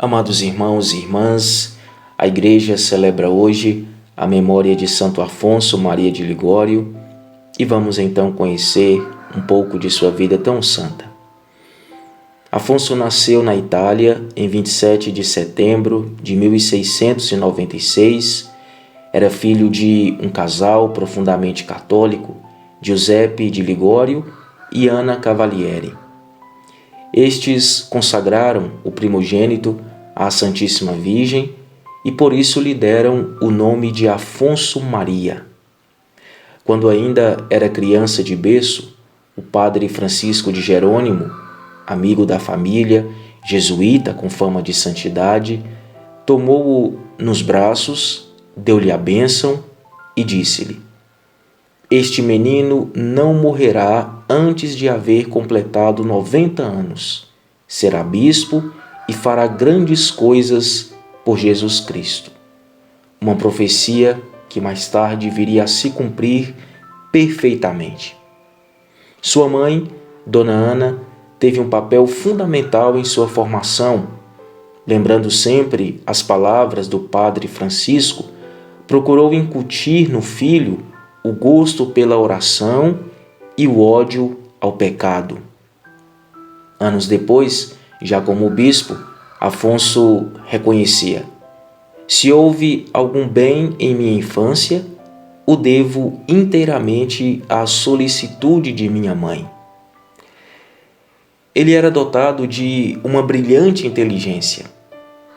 Amados irmãos e irmãs, a Igreja celebra hoje a memória de Santo Afonso Maria de Ligório e vamos então conhecer um pouco de sua vida tão santa. Afonso nasceu na Itália em 27 de setembro de 1696. Era filho de um casal profundamente católico, Giuseppe de Ligório e Ana Cavalieri. Estes consagraram o primogênito à Santíssima Virgem e por isso lhe deram o nome de Afonso Maria. Quando ainda era criança de berço, o padre Francisco de Jerônimo, amigo da família, jesuíta com fama de santidade, tomou-o nos braços, deu-lhe a bênção e disse-lhe: "Este menino não morrerá antes de haver completado 90 anos. Será bispo e fará grandes coisas por Jesus Cristo." Uma profecia que mais tarde viria a se cumprir perfeitamente. Sua mãe, Dona Ana, teve um papel fundamental em sua formação. Lembrando sempre as palavras do padre Francisco, procurou incutir no filho o gosto pela oração e o ódio ao pecado. Anos depois, já como bispo, Afonso reconhecia: "Se houve algum bem em minha infância, o devo inteiramente à solicitude de minha mãe." Ele era dotado de uma brilhante inteligência.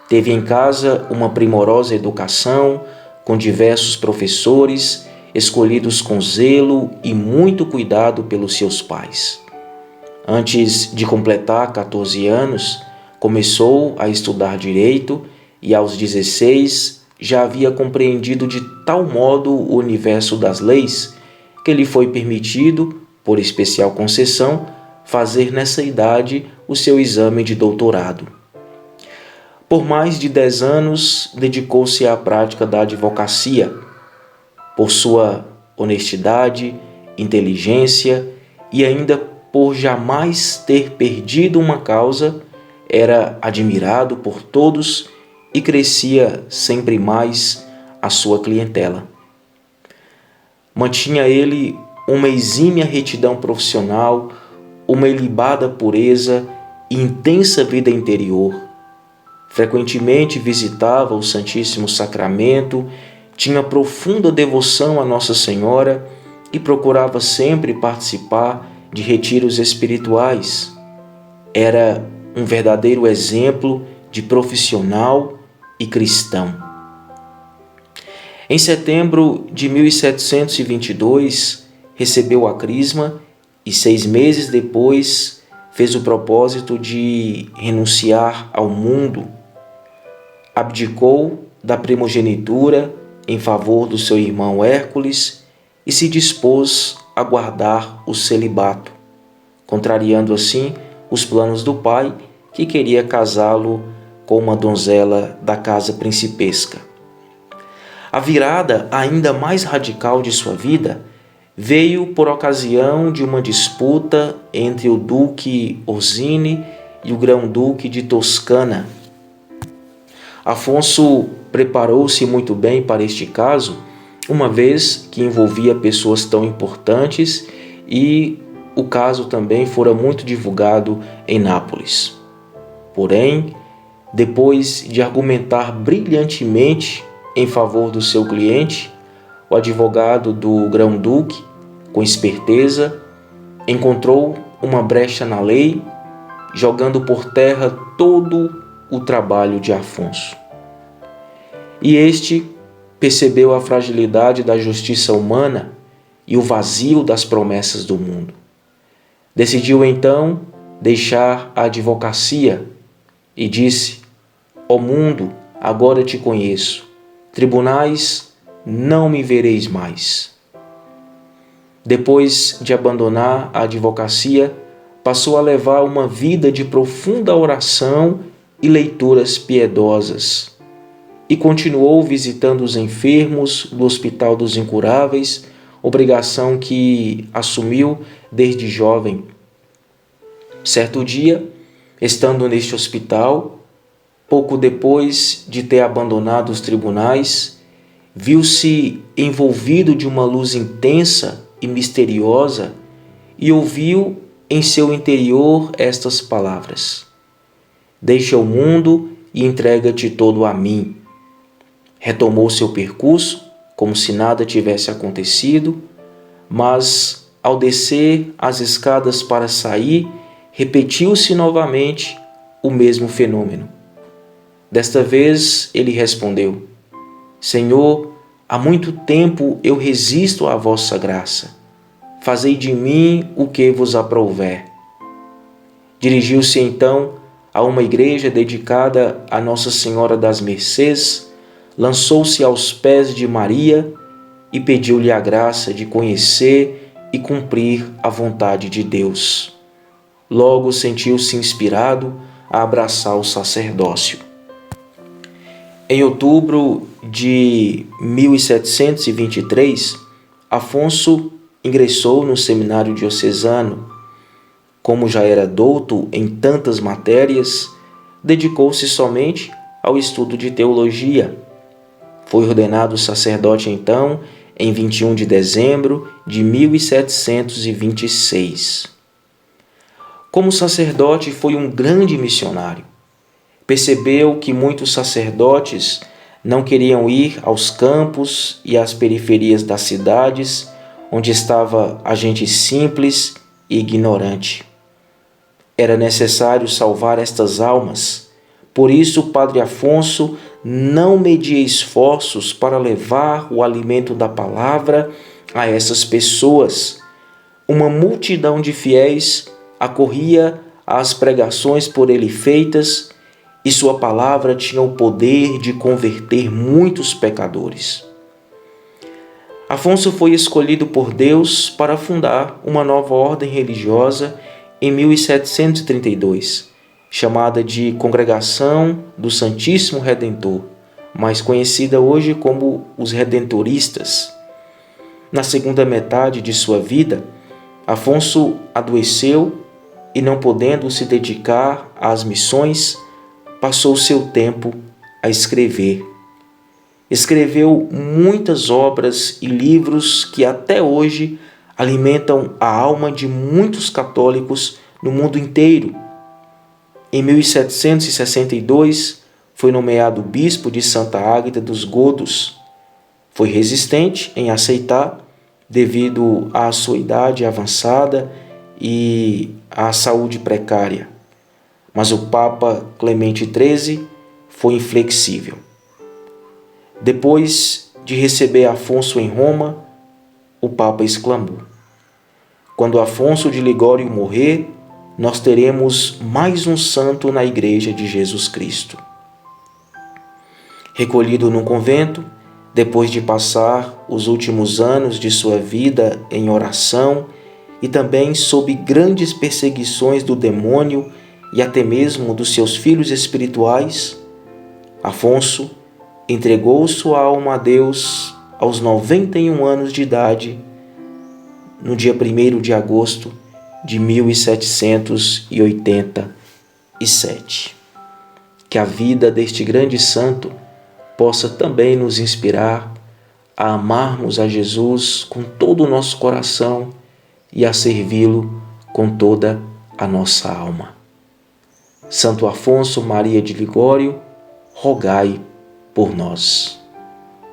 Teve em casa uma primorosa educação, com diversos professores, escolhidos com zelo e muito cuidado pelos seus pais. Antes de completar 14 anos, começou a estudar direito e aos 16 já havia compreendido de tal modo o universo das leis que lhe foi permitido, por especial concessão, fazer nessa idade o seu exame de doutorado. Por mais de 10 anos, dedicou-se à prática da advocacia. Por sua honestidade, inteligência e ainda por jamais ter perdido uma causa, era admirado por todos e crescia sempre mais a sua clientela. Mantinha ele uma exímia retidão profissional, uma ilibada pureza e intensa vida interior. Frequentemente visitava o Santíssimo Sacramento, tinha profunda devoção a Nossa Senhora e procurava sempre participar de retiros espirituais. Era um verdadeiro exemplo de profissional e cristão. Em setembro de 1722, recebeu a crisma e 6 meses depois fez o propósito de renunciar ao mundo. Abdicou da primogenitura em favor do seu irmão Hércules e se dispôs a guardar o celibato, contrariando assim os planos do pai, que queria casá-lo com uma donzela da casa principesca. A virada ainda mais radical de sua vida veio por ocasião de uma disputa entre o duque Orsini e o grão-duque de Toscana. Afonso preparou-se muito bem para este caso, uma vez que envolvia pessoas tão importantes e o caso também fora muito divulgado em Nápoles. Porém, depois de argumentar brilhantemente em favor do seu cliente, o advogado do grão-duque, com esperteza, encontrou uma brecha na lei, jogando por terra todo o trabalho de Afonso. E este percebeu a fragilidade da justiça humana e o vazio das promessas do mundo. Decidiu então deixar a advocacia e disse: "Ó mundo, agora te conheço. Tribunais, não me vereis mais." Depois de abandonar a advocacia, passou a levar uma vida de profunda oração e leituras piedosas, e continuou visitando os enfermos do Hospital dos Incuráveis, obrigação que assumiu desde jovem. Certo dia, estando neste hospital, pouco depois de ter abandonado os tribunais, viu-se envolvido de uma luz intensa e misteriosa e ouviu em seu interior estas palavras: Deixa o mundo e entrega-te todo a mim. Retomou seu percurso, como se nada tivesse acontecido, mas ao descer as escadas para sair, repetiu-se novamente o mesmo fenômeno. Desta vez ele respondeu: Senhor, há muito tempo eu resisto à vossa graça. Fazei de mim o que vos aprouver. Dirigiu-se então a uma igreja dedicada a Nossa Senhora das Mercês, lançou-se aos pés de Maria e pediu-lhe a graça de conhecer e cumprir a vontade de Deus. Logo sentiu-se inspirado a abraçar o sacerdócio. Em outubro de 1723, Afonso ingressou no seminário diocesano. Como já era douto em tantas matérias, dedicou-se somente ao estudo de teologia. Foi ordenado sacerdote então em 21 de dezembro de 1726. Como sacerdote, foi um grande missionário. Percebeu que muitos sacerdotes não queriam ir aos campos e às periferias das cidades, onde estava a gente simples e ignorante. Era necessário salvar estas almas. Por isso, o Padre Afonso não media esforços para levar o alimento da palavra a essas pessoas. Uma multidão de fiéis acorria às pregações por ele feitas, e sua palavra tinha o poder de converter muitos pecadores. Afonso foi escolhido por Deus para fundar uma nova ordem religiosa em 1732, chamada de Congregação do Santíssimo Redentor, mais conhecida hoje como os Redentoristas. Na segunda metade de sua vida, Afonso adoeceu e, não podendo se dedicar às missões, passou seu tempo a escrever. Escreveu muitas obras e livros que até hoje alimentam a alma de muitos católicos no mundo inteiro. Em 1762, foi nomeado bispo de Santa Águeda dos Godos. Foi resistente em aceitar, devido à sua idade avançada e à saúde precária. Mas o Papa Clemente XIII foi inflexível. Depois de receber Afonso em Roma, o Papa exclamou: Quando Afonso de Ligório morrer, nós teremos mais um santo na Igreja de Jesus Cristo. Recolhido num convento, depois de passar os últimos anos de sua vida em oração e também sob grandes perseguições do demônio e até mesmo dos seus filhos espirituais, Afonso entregou sua alma a Deus aos 91 anos de idade, no dia 1º de agosto de 1787. Que a vida deste grande santo possa também nos inspirar a amarmos a Jesus com todo o nosso coração e a servi-lo com toda a nossa alma. Santo Afonso Maria de Ligório, rogai por nós.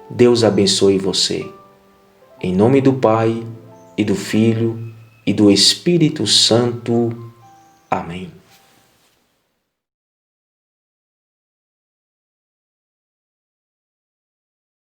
Deus abençoe você. Em nome do Pai, e do Filho, e do Espírito Santo. Amém.